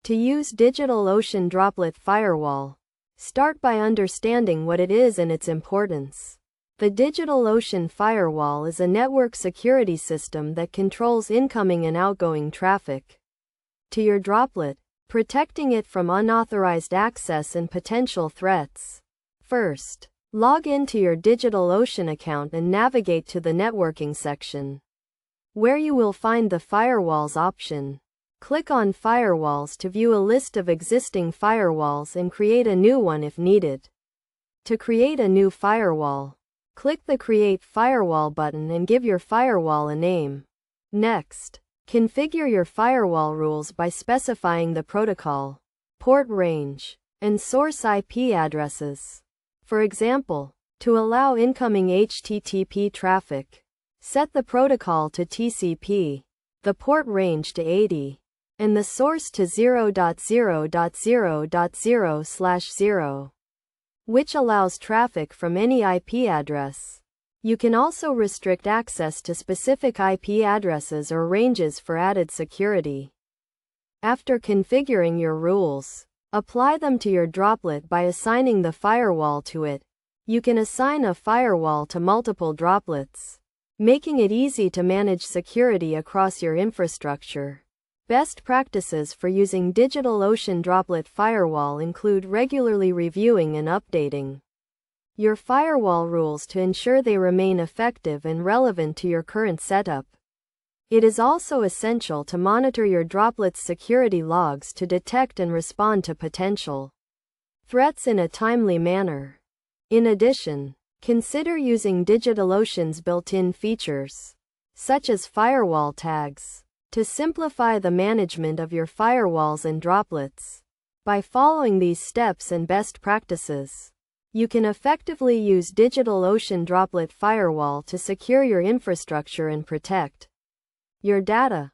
To use DigitalOcean Droplet Firewall, start by understanding what it is and its importance. The DigitalOcean Firewall is a network security system that controls incoming and outgoing traffic to your droplet, protecting it from unauthorized access and potential threats. First, log into your DigitalOcean account and navigate to the networking section, where you will find the Firewalls option. Click on Firewalls to view a list of existing firewalls and create a new one if needed. To create a new firewall, click the Create Firewall button and give your firewall a name. Next, configure your firewall rules by specifying the protocol, port range, and source IP addresses. For example, to allow incoming HTTP traffic, set the protocol to TCP, the port range to 80, and the source to 0.0.0.0/0, which allows traffic from any IP address. You can also restrict access to specific IP addresses or ranges for added security. After configuring your rules, apply them to your droplet by assigning the firewall to it. You can assign a firewall to multiple droplets, making it easy to manage security across your infrastructure. Best practices for using DigitalOcean Droplet Firewall include regularly reviewing and updating your firewall rules to ensure they remain effective and relevant to your current setup. It is also essential to monitor your droplet's security logs to detect and respond to potential threats in a timely manner. In addition, consider using DigitalOcean's built-in features, such as firewall tags, to simplify the management of your firewalls and droplets. By following these steps and best practices, you can effectively use DigitalOcean Droplet Firewall to secure your infrastructure and protect your data.